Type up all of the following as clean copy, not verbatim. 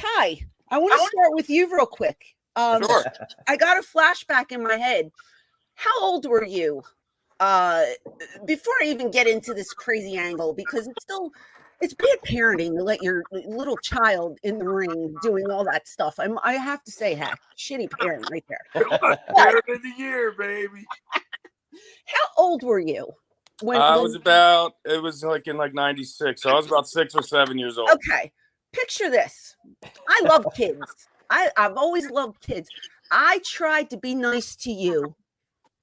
Ty, I want to start with you real quick. Sure. I got a flashback in my head. How old were you before I even get into this crazy angle? Because it's bad parenting to let your little child in the ring doing all that stuff. I have to say, heck, shitty parent right there. Parent of the year, baby. How old were you? It was like in 96. So I was about 6 or 7 years old. Okay. Picture this. I love kids. I've always loved kids. I tried to be nice to you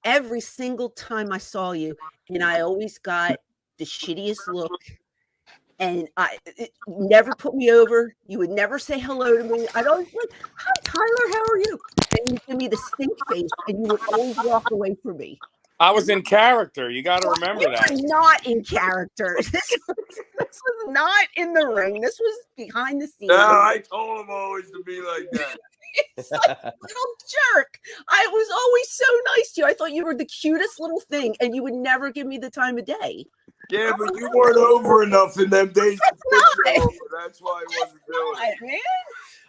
every single time I saw you, and I always got the shittiest look. And it never put me over. You would never say hello to me. I'd always be like, "Hi, Tyler, how are you?" And you'd give me the stink face, and you would always walk away from me. I was in character. You got to remember that. You were not in character. This was not in the ring. This was behind the scenes. No, I told him always to be like that. It's like a little jerk. I was always so nice to you. I thought you were the cutest little thing, and you would never give me the time of day. Yeah, but you weren't over enough in them days. That's why I wasn't doing it. Man.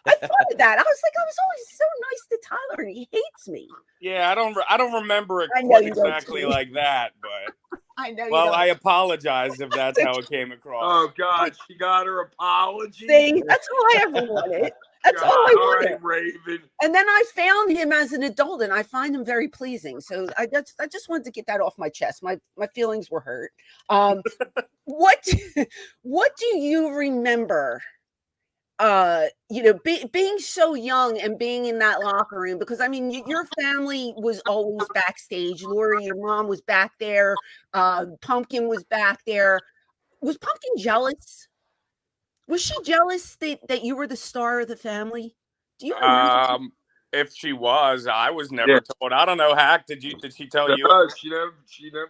I thought of that. I was always so nice to Tyler, and he hates me. Yeah, I don't remember it quite exactly like that, but I know. Well, I apologize if that's how it came across. Oh God, she got her apology. See, that's all I ever wanted. That's all I wanted. Right, Raven. And then I found him as an adult, and I find him very pleasing. So I just wanted to get that off my chest. My feelings were hurt. What do you remember? Being so young and being in that locker room, because I mean, your family was always backstage. Lori, your mom was back there. Pumpkin was back there. Was Pumpkin jealous? Was she jealous that you were the star of the family? Do you remember? If she was, I was never told. I don't know, Hack. Did she tell you? No, she never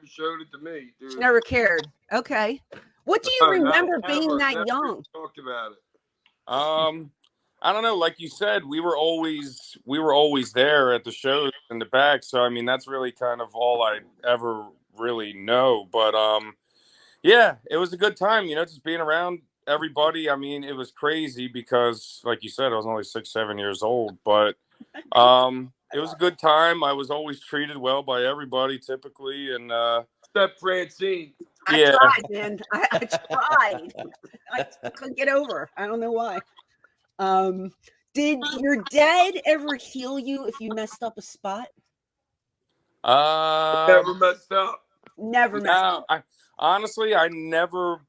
showed it to me. Dude. She never cared. Okay. What do you remember being that young? Talked about it. I don't know. Like you said, we were always there at the shows in the back. So I mean, that's really kind of all I ever really know. But yeah, it was a good time. Just being around everybody. I mean, it was crazy because, like you said, I was only 6, 7 years old. But it was a good time. I was always treated well by everybody, typically, and except Francine. I tried, man. I tried. I couldn't get over. I don't know why. Did your dad ever heal you if you messed up a spot? Never messed up. Never messed up. Honestly, I never.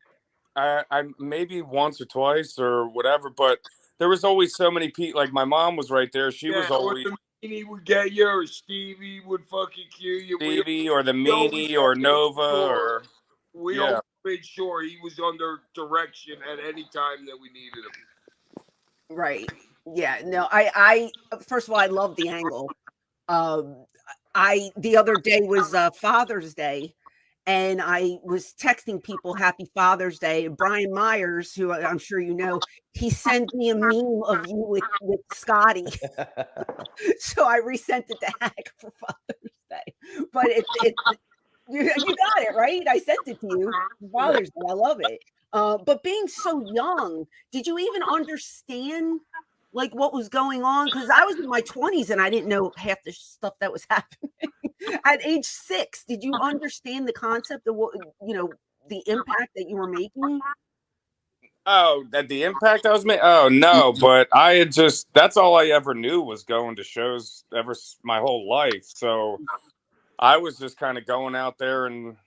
I maybe once or twice or whatever, but there was always so many people. Like my mom was right there. She was always. Or the meanie would get you, or Stevie would fucking cue you. Stevie or the meanie or Nova or. We always made sure he was under direction at any time that we needed him. Right. Yeah. No, I first of all, I love the angle. The other day was Father's Day, and I was texting people Happy Father's Day. And Brian Myers, who I'm sure you know, he sent me a meme of you with Scotty. So I resent it to Hack for Father's Day. But you got it, right? I sent it to you. Father's Day. I love it. But being so young, did you even understand like what was going on? Because I was in my 20s and I didn't know half the stuff that was happening. At age 6, did you understand the concept of what, the impact that you were making? Oh, that the impact I was making? Oh, no. But that's all I ever knew was going to shows my whole life. So I was just kind of going out there and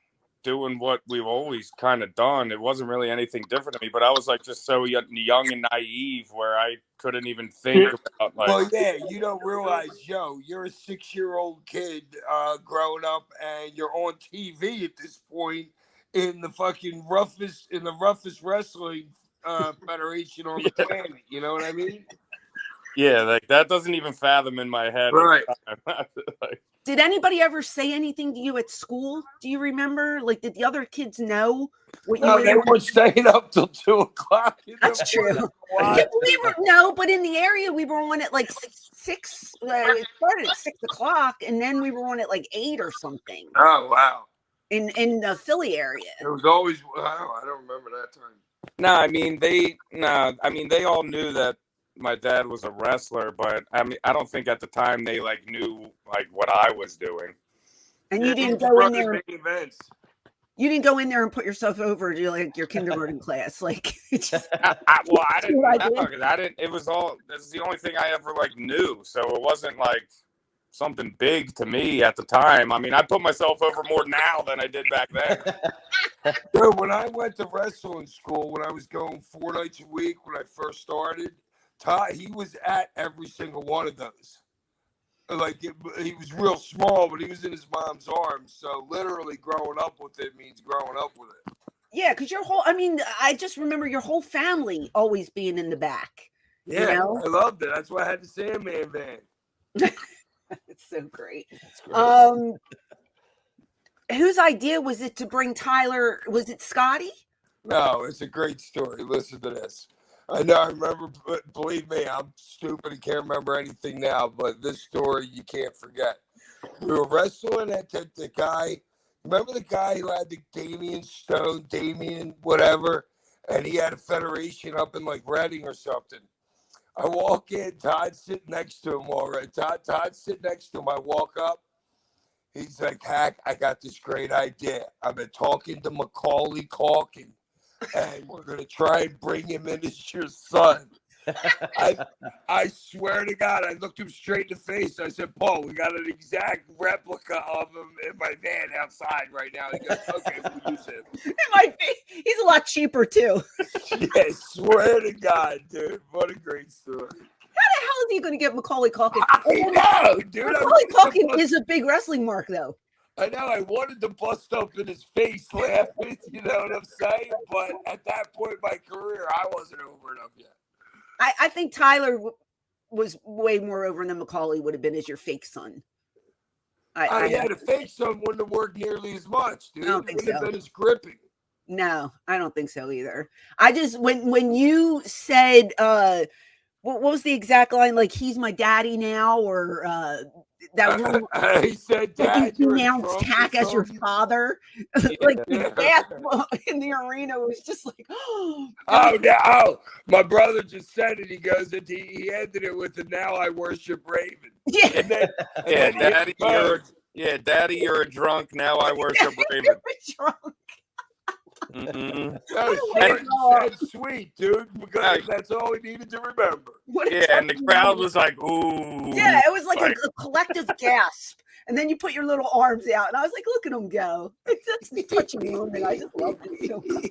doing what we've always kind of done. It wasn't really anything different to me, but I was like just so young and naive where I couldn't even think about like. Well, yeah, you don't realize, Joe, you're a 6-year-old kid growing up, and you're on TV at this point in the fucking roughest wrestling federation on the planet. You know what I mean? Yeah, like that doesn't even fathom in my head. Right. Did anybody ever say anything to you at school? Do you remember? Like, did the other kids know what you were? They were staying up till 2:00. That's true. But in the area we were on at like 6. It started at 6:00, and then we were on at like 8 or something. Oh wow! In the Philly area. It was always. I don't remember that time. No, I mean they all knew that my dad was a wrestler, but I mean, I don't think at the time they like knew like what I was doing. And you didn't these go in brothers there. make events. You didn't go in there and put yourself over to like your kindergarten class, like. It's just, Well, I didn't what know I did. because I didn't. It was all. That's the only thing I ever like knew. So it wasn't like something big to me at the time. I mean, I put myself over more now than I did back then. Dude, when I went to wrestling school, when I was going 4 nights a week when I first started, Todd, he was at every single one of those. Like he was real small, but he was in his mom's arms. So literally, growing up with it means growing up with it. Yeah, because I just remember your whole family always being in the back. Yeah, you know? I loved it. That's why I had the Sandman van. It's so great. That's great. Whose idea was it to bring Tyler? Was it Scotty? No, it's a great story. Listen to this. I know, I remember, but believe me, I'm stupid and can't remember anything now, but this story you can't forget. We were wrestling at the guy, remember the guy who had the Damien whatever, and he had a federation up in like Reading or something. I walk in, Todd's sitting next to him already. Todd's sitting next to him. I walk up. He's like, Hack, I got this great idea. I've been talking to Macaulay Culkin, and we're going to try and bring him in as your son. I swear to God, I looked him straight in the face. I said, Paul, we got an exact replica of him in my van outside right now. He goes, okay, we'll use him. It might be. He's a lot cheaper, too. Yeah, swear to God, dude. What a great story. How the hell is he going to get Macaulay Culkin? I know, dude. Macaulay Culkin is a big wrestling mark, though. I know. I wanted to bust up in his face laughing, you know what I'm saying? But at that point in my career, I wasn't over enough yet. I think Tyler was way more over than Macaulay would have been as your fake son. Yeah, the fake son wouldn't have worked nearly as much, dude. I don't think It would have so. been as gripping. No, I don't think so either. I just when you said what was the exact line? Like, he's my daddy now, or that one He said, Dad, you you're announced drunk or Hack as your something?" father. Like the gasp in the arena was just like, oh, Oh, no. My brother just said it. He goes, he ended it with the now I worship Raven. yeah. And then, Yeah, and then Daddy, you're a drunk. Now I worship Raven. Drunk. Mm-hmm. That's sweet, dude. Because that's all we needed to remember. Yeah, and the crowd was like, ooh. Yeah, it was like a collective gasp. And then you put your little arms out, and I was like, look at him go. It's such a touching moment. I just loved it so much.